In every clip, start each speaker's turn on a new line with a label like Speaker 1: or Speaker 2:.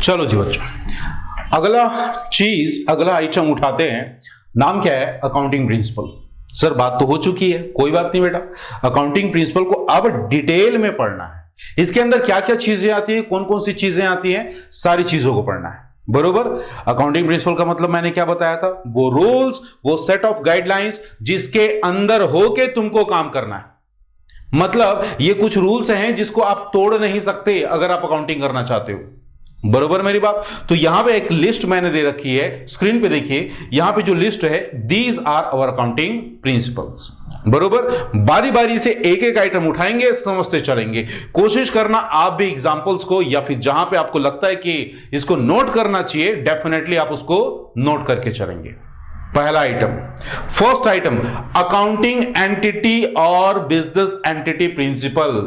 Speaker 1: चलो जी बच्चों, अगला आइटम उठाते हैं। नाम क्या है? Accounting principle. सर बात तो हो चुकी है, कोई बात नहीं बेटा। अकाउंटिंग प्रिंसिपल को अब डिटेल में पढ़ना है। इसके अंदर क्या क्या चीजें आती है, कौन कौन सी चीजें आती हैं, सारी चीजों को पढ़ना है। बरोबर। अकाउंटिंग प्रिंसिपल का मतलब मैंने क्या बताया था? वो रूल्स, वो सेट ऑफ गाइडलाइंस जिसके अंदर होके तुमको काम करना है। मतलब ये कुछ रूल्स हैं जिसको आप तोड़ नहीं सकते अगर आप अकाउंटिंग करना चाहते हो। बरोबर मेरी बात? तो यहां पे एक लिस्ट मैंने दे रखी है, स्क्रीन पे देखिए। यहां पे जो लिस्ट है, these are our accounting principles. बरोबर। बारी बारी से एक एक आइटम उठाएंगे, समझते चलेंगे। कोशिश करना आप भी एग्जांपल्स को, या फिर जहां पे आपको लगता है कि इसको नोट करना चाहिए, डेफिनेटली आप उसको नोट करके चलेंगे। पहला item, first item, accounting entity और बिजनेस एंटिटी प्रिंसिपल।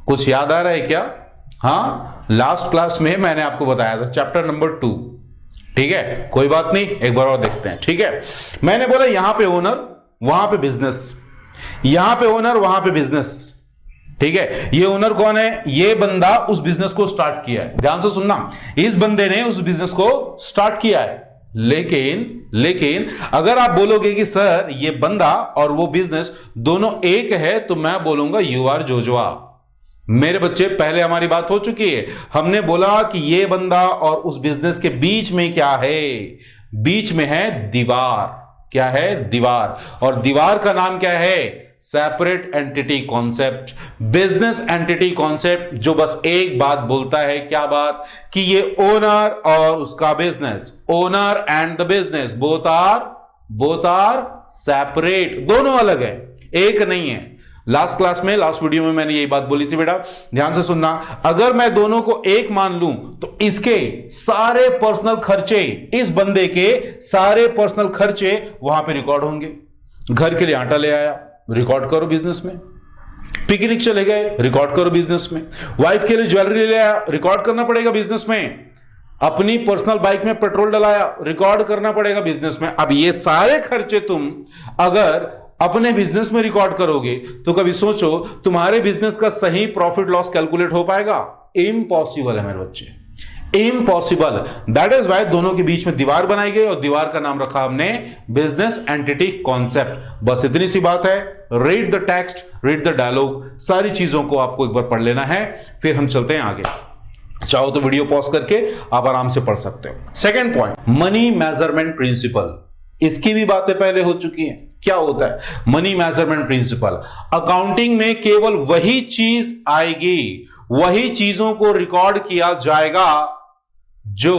Speaker 1: कुछ याद आ रहा है क्या? हाँ, लास्ट क्लास में मैंने आपको बताया था, चैप्टर नंबर 2। ठीक है, कोई बात नहीं, एक बार और देखते हैं। ठीक है, मैंने बोला यहां पे ओनर, वहां पे बिजनेस, यहां पे ओनर, वहां पे बिजनेस। ठीक है, ये ओनर कौन है? ये बंदा उस बिजनेस को स्टार्ट किया है। ध्यान से सुनना, इस बंदे ने उस बिजनेस को स्टार्ट किया है। लेकिन अगर आप बोलोगे कि सर ये बंदा और वो बिजनेस दोनों एक है, तो मैं बोलूंगा यू आर जोजवा। मेरे बच्चे, पहले हमारी बात हो चुकी है। हमने बोला कि ये बंदा और उस बिजनेस के बीच में क्या है? बीच में है दीवार। क्या है? दीवार। और दीवार का नाम क्या है? Separate entity concept, business entity concept, जो बस एक बात बोलता है। क्या बात? कि ये ओनर और उसका business, owner and the business both are separate, दोनों अलग है, एक नहीं है। लास्ट क्लास में, लास्ट वीडियो में मैंने यही बात बोली थी बेटा, ध्यान से सुनना। अगर मैं दोनों को एक मान लूं तो इसके सारे पर्सनल खर्चे, इस बंदे के सारे पर्सनल खर्चे वहां पे रिकॉर्ड होंगे। घर के लिए आटा ले आया, रिकॉर्ड करो बिजनेस में। पिकनिक चले गए, रिकॉर्ड करो बिजनेस में। वाइफ के लिए ज्वेलरी ले आया, रिकॉर्ड करना पड़ेगा बिजनेस में। अपनी पर्सनल बाइक में पेट्रोल डलाया, रिकॉर्ड करना पड़ेगा बिजनेस में। अब ये सारे खर्चे तुम अगर अपने बिजनेस में रिकॉर्ड करोगे तो कभी सोचो तुम्हारे बिजनेस का सही प्रॉफिट लॉस कैलकुलेट हो पाएगा? इम्पॉसिबल है मेरे बच्चे, इम्पॉसिबल। दैट इज वाई दोनों के बीच में दीवार बनाई गई और दीवार का नाम रखा हमने बिजनेस एंटिटी कॉन्सेप्ट। बस इतनी सी बात है। Read the text, read the dialogue, सारी चीजों को आपको एक बार पढ़ लेना है, फिर हम चलते हैं आगे। चाहो तो वीडियो पॉज करके आप आराम से पढ़ सकते हो। Second point, money measurement principle. इसकी भी बातें पहले हो चुकी हैं। क्या होता है मनी मेजरमेंट प्रिंसिपल? अकाउंटिंग में केवल वही चीज आएगी, वही चीजों को रिकॉर्ड किया जाएगा जो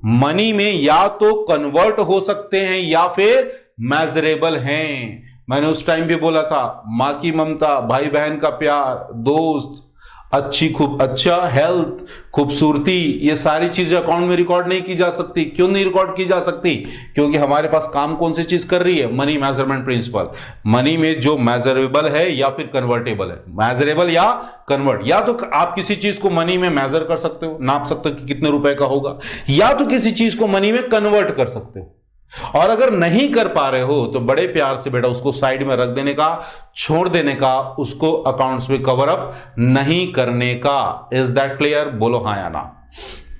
Speaker 1: मनी में या तो कन्वर्ट हो सकते हैं या फिर मेजरेबल हैं। मैंने उस टाइम भी बोला था, मां की ममता, भाई बहन का प्यार, दोस्त, अच्छा हेल्थ, खूबसूरती, ये सारी चीजें अकाउंट में रिकॉर्ड नहीं की जा सकती। क्यों नहीं रिकॉर्ड की जा सकती? क्योंकि हमारे पास काम कौन सी चीज कर रही है? Money measurement principal. मनी में जो मेजरेबल है या फिर कन्वर्टेबल है, मेजरेबल या कन्वर्ट। या तो आप किसी चीज को मनी में मेजर कर सकते हो, नाप सकते हो कि कितने रुपए का होगा, या तो किसी चीज को मनी में कन्वर्ट कर सकते हो। और अगर नहीं कर पा रहे हो तो बड़े प्यार से बेटा उसको साइड में रख देने का, छोड़ देने का, उसको अकाउंट्स में कवर अप नहीं करने का। Is that clear? बोलो हाँ या ना।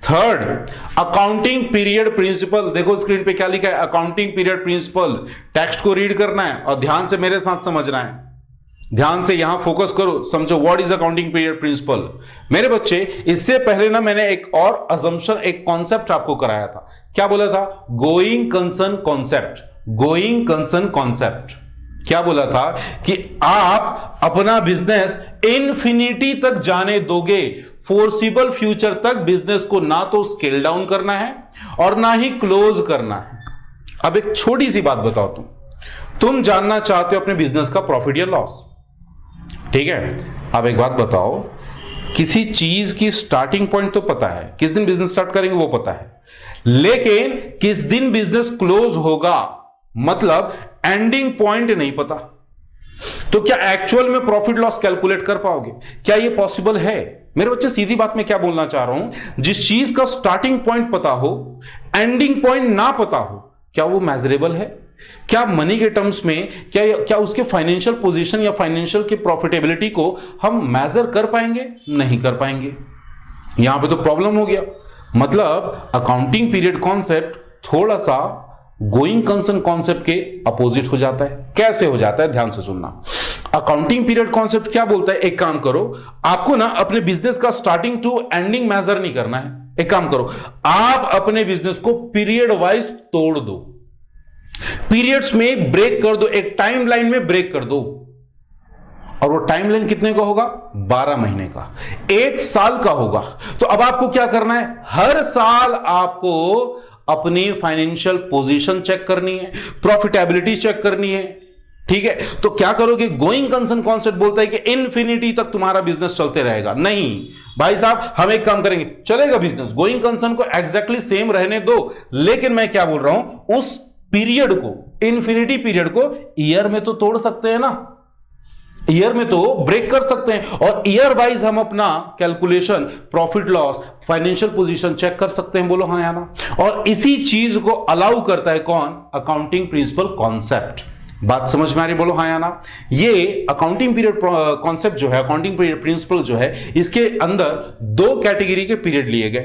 Speaker 1: Third, accounting period principle. देखो स्क्रीन पे क्या लिखा है, अकाउंटिंग पीरियड प्रिंसिपल। टेक्स्ट को रीड करना है और ध्यान से मेरे साथ समझना है। ध्यान से यहां फोकस करो, समझो what is accounting period principle. मेरे बच्चे, इससे पहले ना मैंने एक और असम्पशन, एक कॉन्सेप्ट आपको कराया था। क्या बोला था? Going concern concept. Going concern concept क्या बोला था? कि आप अपना बिजनेस इन्फिनिटी तक जाने दोगे, फोर्सिबल फ्यूचर तक बिजनेस को ना तो स्केल डाउन करना है और ना ही क्लोज करना है। अब एक छोटी सी बात बताओ, तुम जानना चाहते हो अपने बिजनेस का प्रॉफिट या लॉस, ठीक है? अब एक बात बताओ, किसी चीज की स्टार्टिंग पॉइंट तो पता है, किस दिन बिजनेस स्टार्ट करेंगे वो पता है, लेकिन किस दिन बिजनेस क्लोज होगा, मतलब एंडिंग पॉइंट नहीं पता। तो क्या एक्चुअल में प्रॉफिट लॉस कैलकुलेट कर पाओगे? क्या ये पॉसिबल है? मेरे बच्चे, सीधी बात मैं क्या बोलना चाह रहा हूं, जिस चीज का स्टार्टिंग पॉइंट पता हो, एंडिंग पॉइंट ना पता हो, क्या वो मेजरेबल है? क्या मनी के टर्म्स में क्या उसके फाइनेंशियल पोजीशन या फाइनेंशियल की प्रॉफिटेबिलिटी को हम मेजर कर पाएंगे? नहीं कर पाएंगे। यहां पे तो प्रॉब्लम हो गया। मतलब अकाउंटिंग पीरियड कॉन्सेप्ट थोड़ा सा गोइंग कंसर्न कॉन्सेप्ट के अपोजिट हो जाता है। कैसे हो जाता है, ध्यान से सुनना। अकाउंटिंग पीरियड कॉन्सेप्ट क्या बोलता है, एक काम करो, आपको ना अपने बिजनेस का स्टार्टिंग टू एंडिंग मेजर नहीं करना है। एक काम करो, आप अपने बिजनेस को पीरियड वाइज तोड़ दो, पीरियड्स में ब्रेक कर दो, एक टाइमलाइन में ब्रेक कर दो। और वो टाइमलाइन कितने का होगा, 12 महीने का, 1 साल का होगा। तो अब आपको क्या करना है, हर साल आपको अपनी फाइनेंशियल पोजीशन चेक करनी है, प्रॉफिटेबिलिटी चेक करनी है। ठीक है, तो क्या करोगे, गोइंग कंसर्न कॉन्सेप्ट बोलता है कि इन्फिनिटी तक तुम्हारा बिजनेस चलते रहेगा। नहीं भाई साहब, हम एक काम करेंगे, चलेगा बिजनेस, गोइंग कंसर्न को एग्जैक्टली सेम रहने दो, लेकिन मैं क्या बोल रहा हूं, उस पीरियड को, इन्फिनिटी पीरियड को ईयर में तो तोड़ सकते हैं ना, ईयर में तो ब्रेक कर सकते हैं, और ईयर वाइज हम अपना calculation, profit loss, financial position check कर सकते हैं। बोलो हाँ या ना। और इसी चीज को अलाउ करता है कौन, अकाउंटिंग प्रिंसिपल कॉन्सेप्ट। बात समझ में आ रही, बोलो हाँ या ना। ये अकाउंटिंग पीरियड कॉन्सेप्ट जो है, अकाउंटिंग पीरियड प्रिंसिपल जो है, इसके अंदर 2 कैटेगरी के पीरियड लिए गए।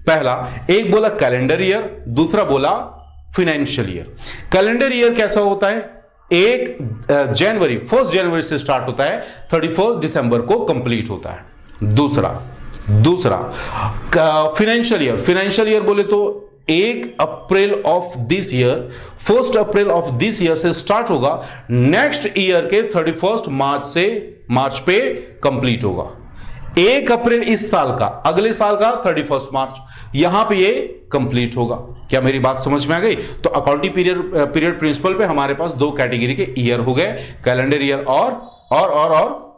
Speaker 1: पहला, एक बोला कैलेंडर ईयर, दूसरा बोला फाइनेंशियल ईयर। कैलेंडर ईयर कैसा होता है, 1 जनवरी से स्टार्ट होता है, 31 दिसंबर को कंप्लीट होता है। दूसरा फाइनेंशियल ईयर बोले तो 1 अप्रैल of this year, 1 April of this year से स्टार्ट होगा, नेक्स्ट ईयर के 31 मार्च पे कंप्लीट होगा। 1 अप्रैल इस साल का, अगले साल का 31 मार्च, यहां पे ये कंप्लीट होगा। क्या मेरी बात समझ में आ गई। तो अकाउंटिंग पीरियड प्रिंसिपल पे हमारे पास 2 कैटेगरी के ईयर हो गए, कैलेंडर ईयर और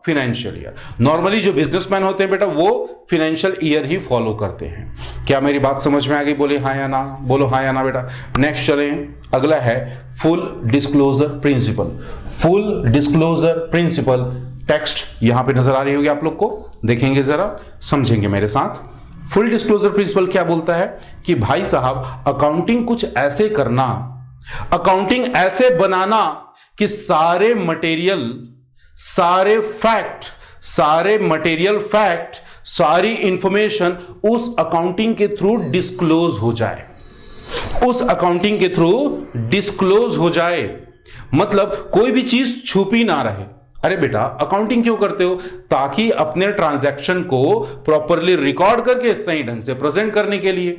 Speaker 1: फाइनेंशियल ईयर। नॉर्मली जो बिजनेसमैन होते हैं बेटा, वो फाइनेंशियल ईयर ही फॉलो करते हैं। क्या मेरी बात समझ में आ गई, बोले हाँ या ना, बोलो हाँ या ना बेटा। नेक्स्ट चलें, अगला है full disclosure principle. Full disclosure principle text यहां पे नजर आ रही होगी आप लोग को, देखेंगे जरा, समझेंगे मेरे साथ। फुल डिस्क्लोजर प्रिंसिपल क्या बोलता है कि भाई साहब, अकाउंटिंग कुछ ऐसे करना, अकाउंटिंग ऐसे बनाना कि सारे मटेरियल फैक्ट, सारी इंफॉर्मेशन उस अकाउंटिंग के थ्रू डिस्क्लोज हो जाए, उस अकाउंटिंग के थ्रू डिस्क्लोज हो जाए। मतलब कोई भी चीज छुपी ना रहे। अरे बेटा, अकाउंटिंग क्यों करते हो, ताकि अपने ट्रांजैक्शन को प्रॉपरली रिकॉर्ड करके सही ढंग से प्रेजेंट करने के लिए।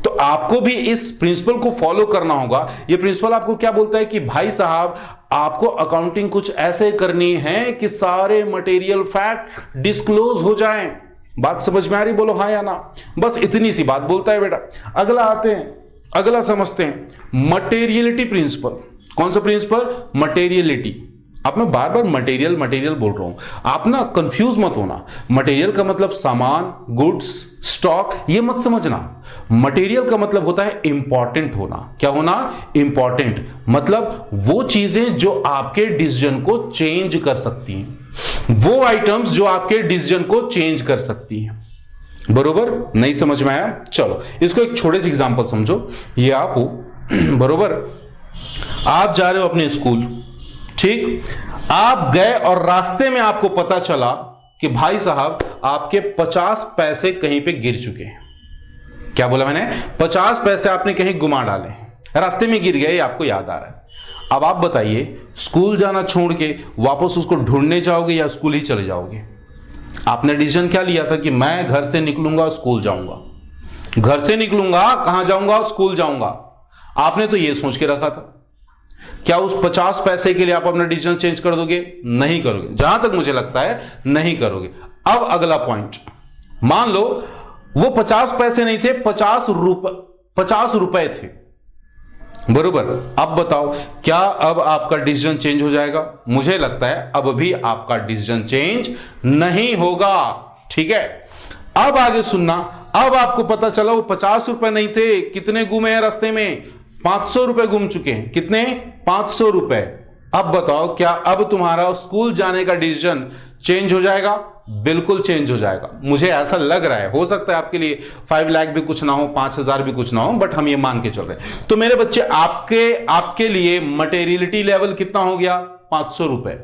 Speaker 1: तो आपको भी इस प्रिंसिपल को फॉलो करना होगा। ये प्रिंसिपल आपको क्या बोलता है कि भाई साहब, आपको अकाउंटिंग कुछ ऐसे करनी है कि सारे मटेरियल फैक्ट डिस्क्लोज हो जाएं। बात समझ में आ रही, बोलो हाँ या ना। बस इतनी सी बात बोलता है बेटा। अगला आते हैं, अगला समझते हैं, मटेरियलिटी प्रिंसिपल। कौन सा प्रिंसिपल, मटेरियलिटी। आप मैं बार बार मटेरियल बोल रहा हूं, आप ना कंफ्यूज मत होना। मटेरियल का मतलब सामान, गुड्स, स्टॉक, ये मत समझना। मटेरियल का मतलब होता है इंपॉर्टेंट होना। क्या होना, इंपॉर्टेंट। मतलब वो चीजें जो आपके डिसीजन को चेंज कर सकती हैं, वो आइटम्स जो आपके डिसीजन को चेंज कर सकती हैं। बरोबर, नहीं समझ में आया। चलो इसको एक छोटे से एग्जांपल समझो। ये आप हो, बरोबर, आप जा रहे हो अपने स्कूल, ठीक, आप गए और रास्ते में आपको पता चला कि भाई साहब, आपके 50 पैसे कहीं पे गिर चुके हैं। क्या बोला मैंने, 50 पैसे आपने कहीं गुमा डाले, रास्ते में गिर गए, आपको याद आ रहा है। अब आप बताइए, स्कूल जाना छोड़ के वापस उसको ढूंढने जाओगे या स्कूल ही चले जाओगे। आपने डिसीजन क्या लिया था कि मैं घर से निकलूंगा, स्कूल जाऊंगा, घर से निकलूंगा, कहां जाऊंगा, स्कूल जाऊंगा। आपने तो यह सोच के रखा था। क्या उस 50 पैसे के लिए आप अपना डिसीजन चेंज कर दोगे? नहीं करोगे, जहां तक मुझे लगता है नहीं करोगे। अब अगला पॉइंट, मान लो वो 50 पैसे नहीं थे, 50 रुपए थे, बरोबर। अब बताओ, क्या अब आपका डिसीजन चेंज हो जाएगा? मुझे लगता है अब भी आपका डिसीजन चेंज नहीं होगा। ठीक है, अब आगे सुनना। अब आपको पता चला वो 50 रुपए नहीं थे, कितने गुमे हैं रास्ते में? 500 रुपए गुम चुके हैं। कितने? 500 रुपए। अब बताओ, क्या अब तुम्हारा स्कूल जाने का डिसीजन चेंज हो जाएगा? बिल्कुल चेंज हो जाएगा। मुझे ऐसा लग रहा है, हो सकता है आपके लिए 5 लाख भी कुछ ना हो, 5,000 भी कुछ ना हो, बट हम ये मान के चल रहे हैं। तो मेरे बच्चे, आपके लिए मटेरियलिटी लेवल कितना हो गया? 500 रुपए।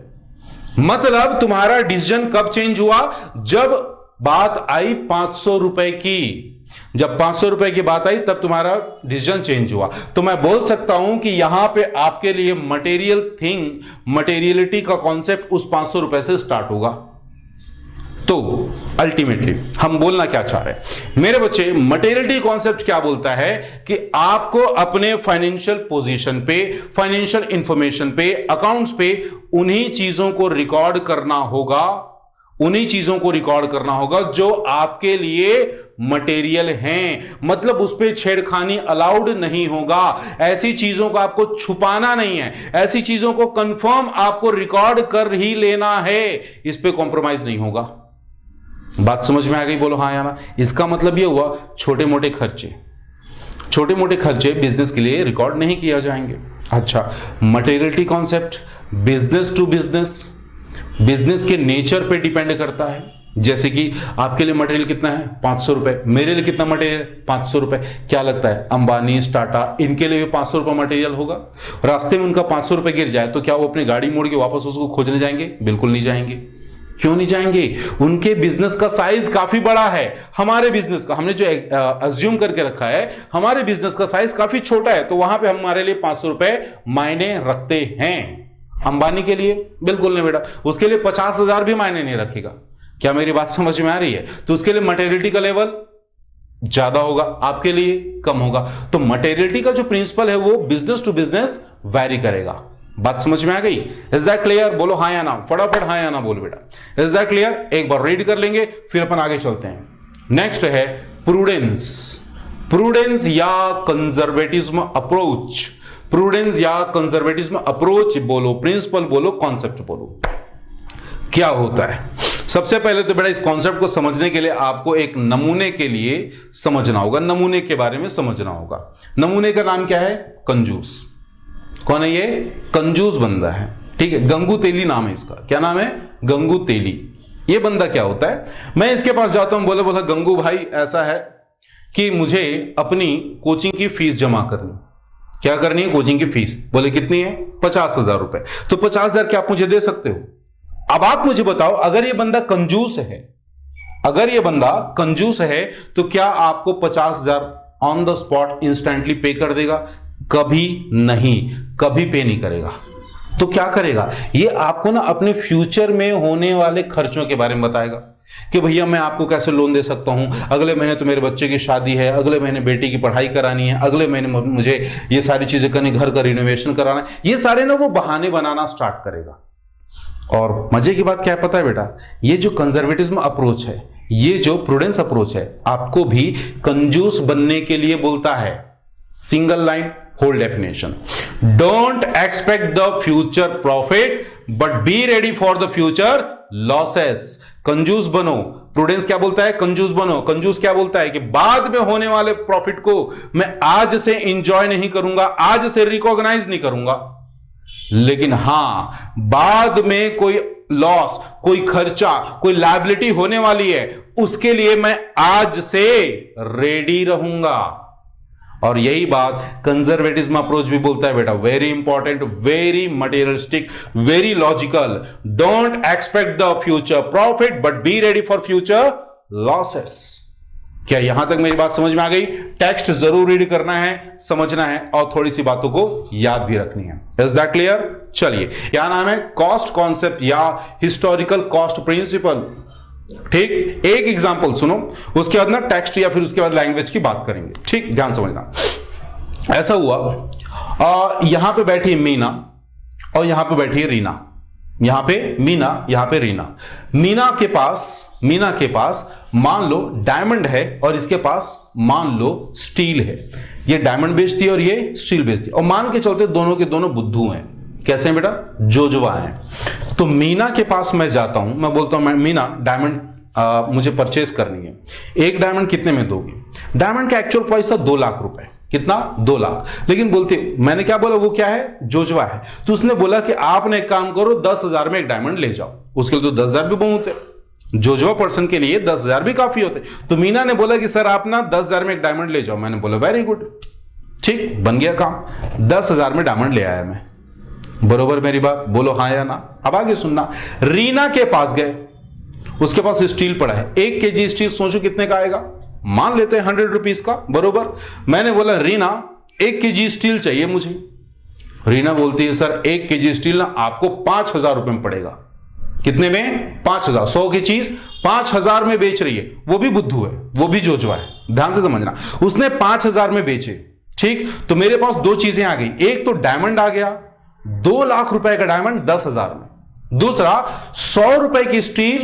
Speaker 1: मतलब तुम्हारा डिसीजन कब चेंज हुआ? जब बात आई 500 रुपए की। जब 500 रुपए की बात आई तब तुम्हारा डिसीजन चेंज हुआ। तो मैं बोल सकता हूं कि यहां पे आपके लिए मटेरियल थिंग, मटेरियलिटी का कॉन्सेप्ट उस 500 रुपए से स्टार्ट होगा। तो अल्टीमेटली हम बोलना क्या चाह रहे हैं मेरे बच्चे, मटेरियलिटी कॉन्सेप्ट क्या बोलता है कि आपको अपने फाइनेंशियल पोजीशन पे, फाइनेंशियल इंफॉर्मेशन पे, अकाउंट्स पे उन्हीं चीजों को रिकॉर्ड करना होगा, उन्हीं चीजों को रिकॉर्ड करना होगा जो आपके लिए मटेरियल हैं। मतलब उस पर छेड़खानी अलाउड नहीं होगा। ऐसी चीजों को आपको छुपाना नहीं है, ऐसी चीजों को कंफर्म आपको रिकॉर्ड कर ही लेना है, इस पे कॉम्प्रोमाइज नहीं होगा। बात समझ में आ गई? बोलो हाँ या ना। इसका मतलब यह हुआ छोटे मोटे खर्चे, छोटे मोटे खर्चे बिजनेस के लिए रिकॉर्ड नहीं किया जाएंगे। अच्छा, materiality concept business to business, business के नेचर पे डिपेंड करता है। जैसे कि आपके लिए मटेरियल कितना है? 500 रुपए। मेरे लिए कितना मटेरियल? 500 रुपए। क्या लगता है अंबानी, टाटा, इनके लिए भी 500 रुपए मटेरियल होगा? रास्ते में उनका 500 रुपए गिर जाए तो क्या वो अपनी गाड़ी मोड़ के वापस उसको खोजने जाएंगे? बिल्कुल नहीं जाएंगे। क्यों नहीं जाएंगे? उनके बिजनेस का साइज काफी बड़ा है। हमारे बिजनेस का, हमने जो अज्यूम करके रखा है, हमारे बिजनेस का साइज काफी छोटा है, तो वहां पे हमारे लिए 500 रुपए मायने रखते हैं। अंबानी के लिए बिल्कुल नहीं बेटा, उसके लिए 50,000 भी मायने नहीं रखेगा। क्या मेरी बात समझ में आ रही है? तो उसके लिए मटेरियलिटी का लेवल ज्यादा होगा, आपके लिए कम होगा। तो मटेरियलिटी का जो प्रिंसिपल है वो बिजनेस टू बिजनेस वैरी करेगा। बात समझ में आ गई? Is that clear? बोलो हाँ या ना, फटाफट हाँ या ना बोल बेटा। Is that clear? एक बार रीड कर लेंगे फिर अपन आगे चलते हैं। नेक्स्ट है प्रूडेंस। प्रूडेंस या कंजर्वेटिज्म अप्रोच। प्रूडेंस या कंजर्वेटिज्म अप्रोच बोलो, प्रिंसिपल बोलो, कॉन्सेप्ट बोलो, क्या होता है? सबसे पहले तो बेटा इस कॉन्सेप्ट को समझने के लिए आपको एक नमूने के लिए समझना होगा, नमूने के बारे में समझना होगा। नमूने का नाम क्या है? कंजूस। कौन है ये? कंजूस बंदा है, ठीक है। गंगू तेली नाम है इसका। क्या नाम है? गंगू तेली। ये बंदा क्या होता है? मैं इसके पास जाता हूं, बोला गंगू भाई ऐसा है कि मुझे अपनी कोचिंग की फीस जमा करनी। क्या करनी है? कोचिंग की फीस। बोले कितनी है? 50,000 रुपए। तो 50,000 क्या आप मुझे दे सकते हो? अब आप मुझे बताओ, अगर ये बंदा कंजूस है, अगर ये बंदा कंजूस है तो क्या आपको 50,000 ऑन द स्पॉट इंस्टेंटली पे कर देगा? कभी नहीं, कभी पे नहीं करेगा। तो क्या करेगा? ये आपको ना अपने फ्यूचर में होने वाले खर्चों के बारे में बताएगा कि भैया मैं आपको कैसे लोन दे सकता हूं, अगले महीने तो मेरे बच्चे की शादी है, अगले महीने बेटी की पढ़ाई करानी है, अगले महीने मुझे ये सारी चीजें करनी, घर का रिनोवेशन कराना है। ये सारे ना वो बहाने बनाना स्टार्ट करेगा। और मजे की बात क्या है पता है बेटा? ये जो कंजर्वेटिज्म अप्रोच है, ये जो प्रूडेंस अप्रोच है, आपको भी कंजूस बनने के लिए बोलता है। Single line, whole definition. Don't expect the future profit but be ready for the future losses. कंजूस बनो। प्रूडेंस क्या बोलता है? कंजूस बनो। कंजूस क्या बोलता है कि बाद में होने वाले प्रॉफिट को मैं आज से इंजॉय नहीं करूंगा, आज से रिकॉग्नाइज नहीं करूंगा, लेकिन हां बाद में कोई लॉस, कोई खर्चा, कोई लायबिलिटी होने वाली है, उसके लिए मैं आज से रेडी रहूंगा। और यही बात कंजर्वेटिज्म अप्रोच भी बोलता है बेटा। Very important, very materialistic, very logical. Don't expect the future profit but be ready for future losses. क्या यहां तक मेरी बात समझ में आ गई? टेक्स्ट जरूर रीड करना है, समझना है और थोड़ी सी बातों को याद भी रखनी है। Is that clear? चलिए, यहां नाम है कॉस्ट कॉन्सेप्ट या हिस्टोरिकल कॉस्ट प्रिंसिपल। ठीक, एक एग्जांपल सुनो, उसके बाद ना टेक्स्ट या फिर उसके बाद लैंग्वेज की बात करेंगे। ठीक, ध्यान समझना। ऐसा हुआ, यहां पे बैठी है मीना और यहां पे बैठी है रीना। यहां पे मीना, यहां पे रीना। मीना के पास मान लो डायमंड है और इसके पास मान लो स्टील है। ये डायमंड बेचती है और ये स्टील बेचती है, और मान के चलते दोनों के दोनों बुद्धू हैं। कैसे हैं बेटा? जोजवा हैं। तो मीना के पास मैं जाता हूं, मैं बोलता हूं मीना डायमंड मुझे परचेज करनी है, एक डायमंड कितने में दोगी? डायमंड का एक्चुअल प्राइस था 2 लाख रुपए। कितना? 2 लाख। लेकिन बोलते, मैंने क्या बोला? वो क्या है? जोजवा है। तो उसने बोला कि आपने एक काम करो, 10,000 में एक डायमंड ले जाओ। उसके लिए तो 10,000 भी बहुत है, जोजवा पर्सन के लिए 10,000 भी काफी होते। तो मीना ने बोला कि सर आप ना 10,000 में एक डायमंड ले जाओ। मैंने बोला वेरी गुड, ठीक, बन गया काम। 10,000 में डायमंड ले आया मैं। बरोबर मेरी बात? बोलो हाँ या ना। अब आगे सुनना। रीना के पास गए, उसके पास स्टील पड़ा है, 1 kg स्टील सोचो कितने का आएगा? मान लेते हैं 100 रुपीज का, बरोबर। मैंने बोला रीना 1 kg स्टील चाहिए मुझे। रीना बोलती है सर 1 kg स्टील ना आपको 5,000 रुपए में पड़ेगा। कितने में? 5,000। 100 की चीज 5,000 में बेच रही है, वो भी बुद्धू है, वो भी जोजवा है, ध्यान से समझना। उसने 5,000 में बेचे, ठीक। तो मेरे पास दो चीजें आ गई, एक तो डायमंड आ गया 2 लाख रुपए का डायमंड 10,000 में, दूसरा 100 रुपए की स्टील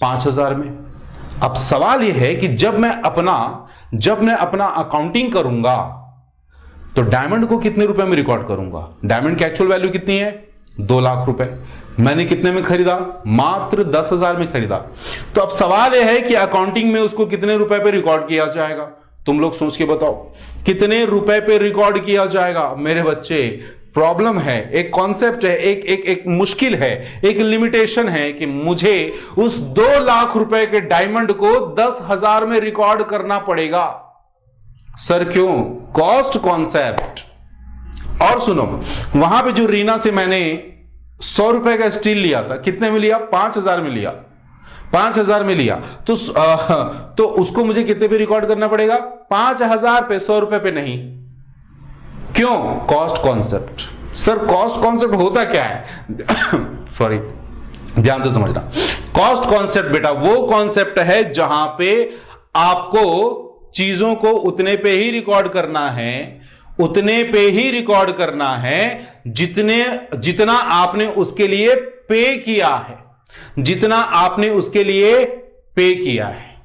Speaker 1: 5,000 में। अब सवाल यह है कि जब मैं अपना अकाउंटिंग करूंगा तो डायमंड को कितने रुपए में रिकॉर्ड करूंगा? डायमंड की एक्चुअल वैल्यू कितनी है? 2 लाख रुपए। मैंने कितने में खरीदा? मात्र 10,000 में खरीदा। तो अब सवाल यह है कि अकाउंटिंग में उसको कितने रुपए पे रिकॉर्ड किया जाएगा? तुम लोग सोच के बताओ, कितने रुपए पे रिकॉर्ड किया जाएगा? मेरे बच्चे, प्रॉब्लम है, एक कॉन्सेप्ट है, एक मुश्किल है, एक लिमिटेशन है कि मुझे उस 2 लाख रुपए के डायमंड को 10,000 में रिकॉर्ड करना पड़ेगा। सर क्यों? Cost concept. और सुनो, वहां पे जो रीना से मैंने 100 रुपए का स्टील लिया था, कितने में लिया? 5,000 में लिया। 5,000 में लिया तो उसको मुझे कितने पे रिकॉर्ड करना पड़ेगा? 5,000 पे, 100 रुपए पे नहीं। क्यों? Cost concept. Sir cost concept होता क्या है? सॉरी, ध्यान से समझना। कॉस्ट कॉन्सेप्ट बेटा वो कॉन्सेप्ट है जहां पे आपको चीजों को उतने पे ही रिकॉर्ड करना है, उतने पे ही रिकॉर्ड करना है जितना आपने उसके लिए पे किया है, जितना आपने उसके लिए पे किया है।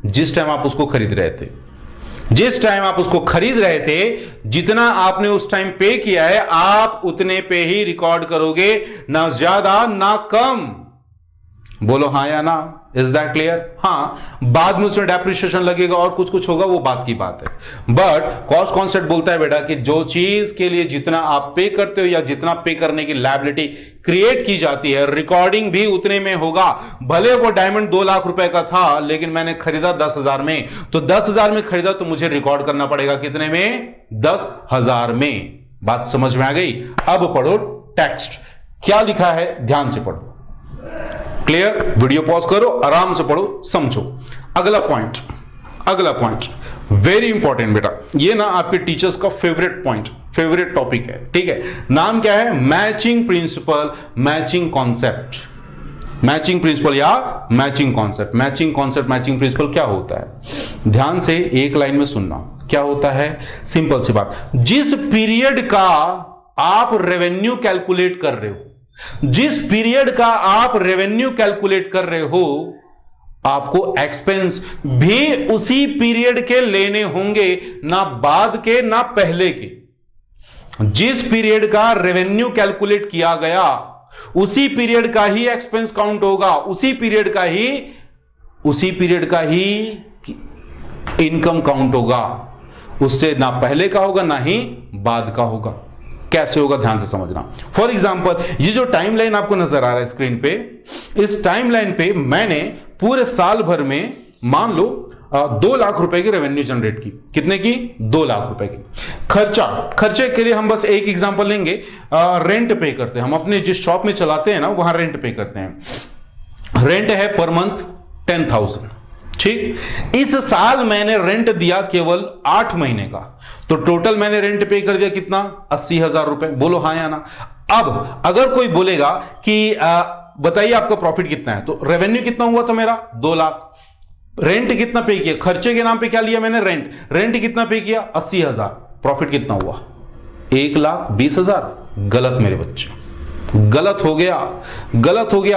Speaker 1: जिस टाइम आप उसको खरीद रहे थे, जितना आपने उस टाइम पे किया है, आप उतने पे ही रिकॉर्ड करोगे, ना ज्यादा ना कम। बोलो हाँ या ना? Is that clear? हाँ, बाद में उसमें डेप्रिसिएशन लगेगा और कुछ होगा, वो बात की बात है। बट कॉस्ट कॉन्सेप्ट बोलता है बेटा कि जो चीज के लिए जितना आप पे करते हो या जितना पे करने की लायबिलिटी क्रिएट की जाती है, रिकॉर्डिंग भी उतने में होगा। भले वो डायमंड 2 लाख रुपए का था, लेकिन मैंने खरीदा 10,000 में, तो 10,000 में खरीदा तो मुझे रिकॉर्ड करना पड़ेगा कितने में? 10,000 में। बात समझ में आ गई? अब पढ़ो टेक्स्ट, क्या लिखा है ध्यान से पढ़ो। क्लियर? वीडियो पॉज करो, आराम से पढ़ो, समझो। अगला पॉइंट वेरी इंपॉर्टेंट बेटा, ये ना आपके टीचर्स का फेवरेट टॉपिक है, ठीक है। नाम क्या है? Matching principal, matching concept. Matching principal या मैचिंग कॉन्सेप्ट। मैचिंग प्रिंसिपल क्या होता है? ध्यान से एक लाइन में सुनना। क्या होता है? सिंपल सी बात, जिस पीरियड का आप रेवेन्यू कैलकुलेट कर रहे हो, आपको एक्सपेंस भी उसी पीरियड के लेने होंगे, ना बाद के ना पहले के। जिस पीरियड का रेवेन्यू कैलकुलेट किया गया, उसी पीरियड का ही एक्सपेंस काउंट होगा, उसी पीरियड का ही इनकम काउंट होगा। उससे ना पहले का होगा ना ही बाद का होगा। कैसे होगा? ध्यान से समझना। फॉर एग्जाम्पल, ये जो टाइमलाइन आपको नजर आ रहा है स्क्रीन पे, इस टाइमलाइन पे मैंने पूरे साल भर में मान लो 2 लाख रुपए की रेवेन्यू जनरेट की। कितने की? 2 लाख रुपए की। खर्चे के लिए हम बस एक एग्जांपल लेंगे, रेंट पे करते हैं। हम अपने जिस शॉप में चलाते हैं ना, वहां रेंट पे करते हैं। रेंट है पर मंथ 10,000, ठीक। इस साल मैंने रेंट दिया केवल 8 महीने का, तो टोटल मैंने रेंट पे कर दिया कितना? 80,000 रुपए। बोलो हाँ या ना? अब अगर कोई बोलेगा कि बताइए आपका प्रॉफिट कितना है, तो रेवेन्यू कितना हुआ था मेरा? 2 लाख। रेंट कितना पे किया? खर्चे के नाम पे क्या लिया मैंने? रेंट कितना पे किया? 80,000। प्रॉफिट कितना हुआ? 1,20,000। गलत मेरे बच्चे, गलत हो गया।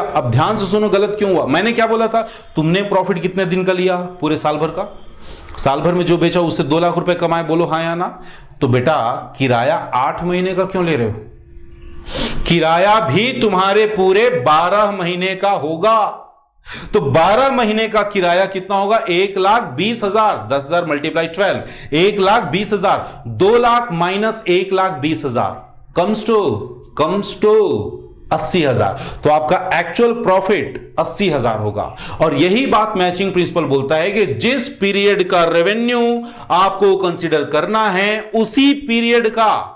Speaker 1: अब ध्यान से सुनो, गलत क्यों हुआ? मैंने क्या बोला था? तुमने प्रॉफिट कितने दिन का लिया? पूरे साल भर का। साल भर में जो बेचा उससे 2 लाख रुपए कमाए। बोलो हाँ या ना? तो बेटा किराया 8 महीने का क्यों ले रहे हो? किराया भी तुम्हारे पूरे 12 महीने का होगा। तो 12 महीने का किराया कितना होगा? 1,20,000। 10,000 multiply 12, 1,20,000। 2 lakh minus 1,20,000 comes to 80,000। तो आपका एक्चुअल प्रॉफिट 80,000 होगा। और यही बात मैचिंग प्रिंसिपल बोलता है कि जिस पीरियड का रेवेन्यू आपको कंसीडर करना है, उसी पीरियड का,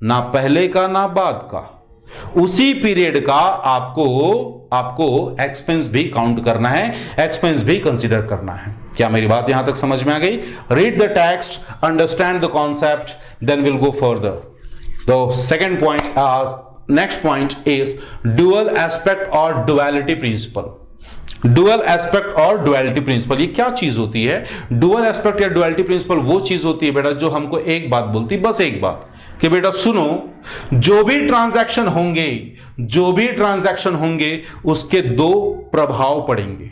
Speaker 1: ना पहले का ना बाद का, उसी पीरियड का आपको एक्सपेंस भी काउंट करना है, एक्सपेंस भी कंसीडर करना है। क्या मेरी बात यहां तक समझ में आ गई? Read the text, understand the concept, then will go further. The second point, next point is dual aspect और डुअलिटी प्रिंसिपल. डुअल एस्पेक्ट और डुअलिटी प्रिंसिपल, ये क्या चीज होती है? डुअल एस्पेक्ट या डुअलिटी प्रिंसिपल वो चीज होती है बेटा जो हमको एक बात बोलती है, बस एक बात, कि बेटा सुनो, जो भी ट्रांजैक्शन होंगे उसके दो प्रभाव पड़ेंगे,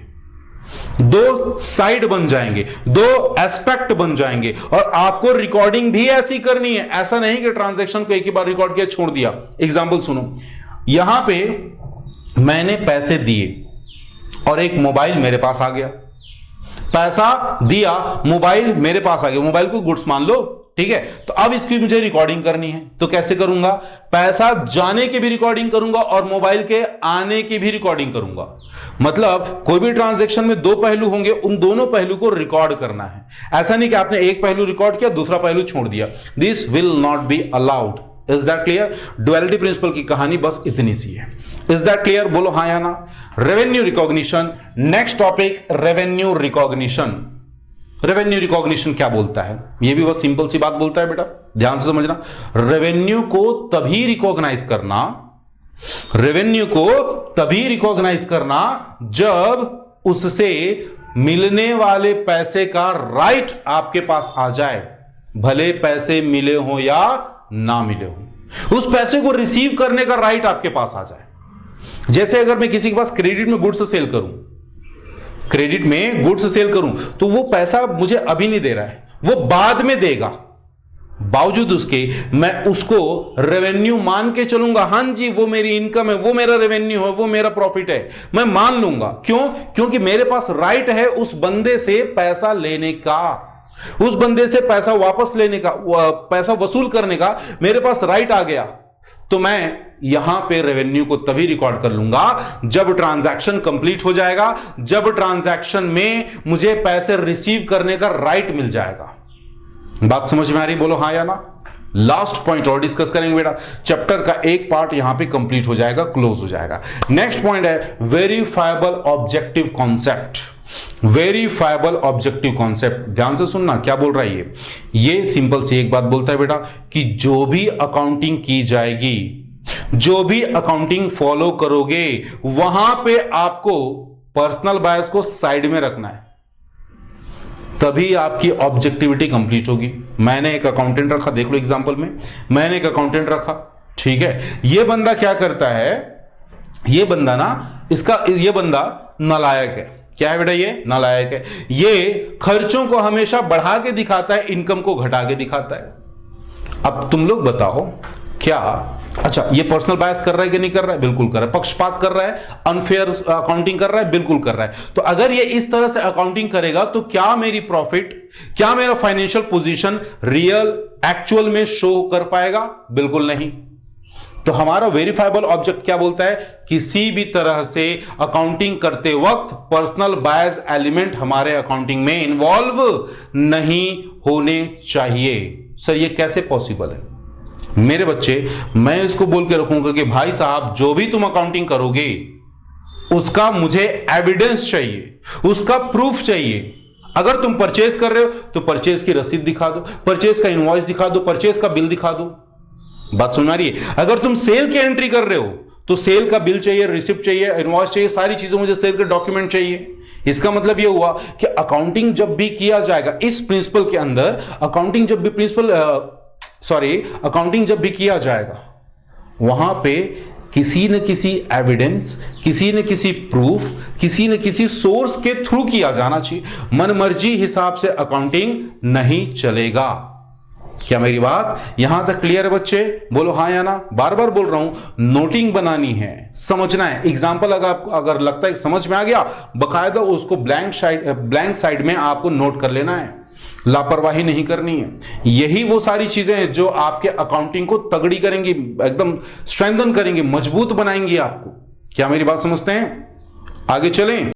Speaker 1: दो साइड बन जाएंगे, दो एस्पेक्ट बन जाएंगे, और आपको रिकॉर्डिंग भी ऐसी करनी है. ऐसा नहीं कि ट्रांजैक्शन को एक ही बार रिकॉर्ड किया छोड़ दिया. एग्जांपल सुनो, यहां पे मैंने पैसे दिए और एक मोबाइल मेरे पास आ गया. पैसा दिया, मोबाइल मेरे पास आ गया, मोबाइल को गुड्स मान लो, ठीक है. तो अब इसकी मुझे रिकॉर्डिंग करनी है, तो कैसे करूंगा? पैसा जाने की भी रिकॉर्डिंग करूंगा और मोबाइल के आने की भी रिकॉर्डिंग करूंगा. मतलब कोई भी ट्रांजैक्शन में दो पहलू होंगे, उन दोनों पहलू को रिकॉर्ड करना है. ऐसा नहीं कि आपने एक पहलू रिकॉर्ड किया, दूसरा पहलू छोड़ दिया. This will not be allowed. Is that clear? Duality principle की कहानी बस इतनी सी है. Is that clear? बोलो हाँ या ना. Revenue recognition, next topic, revenue recognition. Revenue recognition क्या बोलता है? ये भी बस सिंपल सी बात बोलता है बेटा, ध्यान से समझना. रेवेन्यू को तभी रिकॉग्नाइज करना जब उससे मिलने वाले पैसे का राइट आपके पास आ जाए, भले पैसे मिले हो या ना मिले हो, उस पैसे को रिसीव करने का राइट आपके पास आ जाए. जैसे अगर मैं किसी के पास क्रेडिट में गुड्स सेल करूं, तो वो पैसा मुझे अभी नहीं दे रहा है, वो बाद में देगा, बावजूद उसके मैं उसको रेवेन्यू मान के चलूंगा. हां जी, वो मेरी इनकम है, वो मेरा रेवेन्यू है, वो मेरा प्रॉफिट है, मैं मान लूंगा. क्यों? क्योंकि मेरे पास राइट है उस बंदे से पैसा लेने का, उस बंदे से पैसा वापस लेने का, पैसा वसूल करने का मेरे पास राइट आ गया. तो मैं यहां पे रेवेन्यू को तभी रिकॉर्ड कर लूंगा जब ट्रांजैक्शन कंप्लीट हो जाएगा, जब ट्रांजैक्शन में मुझे पैसे रिसीव करने का राइट मिल जाएगा. बात समझ में आ रही? बोलो हाँ या ना. लास्ट पॉइंट और डिस्कस करेंगे बेटा. चैप्टर का एक पार्ट यहां पे कंप्लीट हो जाएगा, क्लोज हो जाएगा. नेक्स्ट पॉइंट है verifiable objective concept. Verifiable objective concept, ध्यान से सुनना क्या बोल रहा है ये सिंपल सी एक बात बोलता है बेटा कि जो भी अकाउंटिंग की जाएगी, जो भी अकाउंटिंग फॉलो करोगे, वहां पे आपको पर्सनल बायस को साइड में रखना है, तभी आपकी ऑब्जेक्टिविटी कंप्लीट होगी. मैंने एक अकाउंटेंट रखा, देख लो एग्जांपल में, मैंने एक अकाउंटेंट रखा, ठीक है. ये बंदा क्या करता है? ये बंदा ये बंदा नालायक है. क्या है बेटा? ये नालायक है. ये खर्चों को हमेशा बढ़ा के दिखाता है, इनकम को घटा के दिखाता है. अब तुम लोग बताओ, क्या अच्छा ये पर्सनल बायस कर रहा है कि नहीं कर रहा है? बिल्कुल कर रहा है. पक्षपात कर रहा है, अनफेयर अकाउंटिंग कर रहा है? बिल्कुल कर रहा है. तो अगर ये इस तरह से अकाउंटिंग करेगा तो क्या मेरी प्रॉफिट, क्या मेरा फाइनेंशियल पोजीशन रियल एक्चुअल में शो कर पाएगा? बिल्कुल नहीं. तो हमारा वेरीफाइबल ऑब्जेक्ट क्या बोलता है? किसी भी तरह से अकाउंटिंग करते वक्त पर्सनल बायस एलिमेंट हमारे अकाउंटिंग में इन्वॉल्व नहीं होने चाहिए. सर ये कैसे पॉसिबल है? मेरे बच्चे, मैं इसको बोल के रखूंगा कि भाई साहब जो भी तुम अकाउंटिंग करोगे उसका मुझे एविडेंस चाहिए, उसका प्रूफ चाहिए. अगर तुम परचेज कर रहे हो तो परचेज की रसीद दिखा दो, परचेज का इनवॉइस दिखा दो, परचेज का बिल दिखा दो. बात सुन आ रही है? अगर तुम सेल की एंट्री कर रहे हो तो सेल का बिल चाहिए, रिसिप्ट चाहिए, इनवॉइस चाहिए, सारी चीजें मुझे सेल के डॉक्यूमेंट चाहिए. इसका मतलब यह हुआ कि अकाउंटिंग जब भी किया जाएगा इस प्रिंसिपल के अंदर, अकाउंटिंग जब भी किया जाएगा वहां पे किसी न किसी एविडेंस, किसी न किसी प्रूफ, किसी न किसी सोर्स के थ्रू किया जाना चाहिए. मनमर्जी हिसाब से अकाउंटिंग नहीं चलेगा. क्या मेरी बात यहां तक क्लियर है बच्चे? बोलो हाँ या ना. बार बार बोल रहा हूं, नोटिंग बनानी है, समझना है. एग्जाम्पल अगर लगता है समझ में आ गया, बकायदा उसको ब्लैंक साइड में आपको नोट कर लेना है, लापरवाही नहीं करनी है. यही वो सारी चीजें हैं जो आपके अकाउंटिंग को तगड़ी करेंगी, एकदम स्ट्रेंथन करेंगी, मजबूत बनाएंगी आपको. क्या मेरी बात समझते हैं? आगे चलें.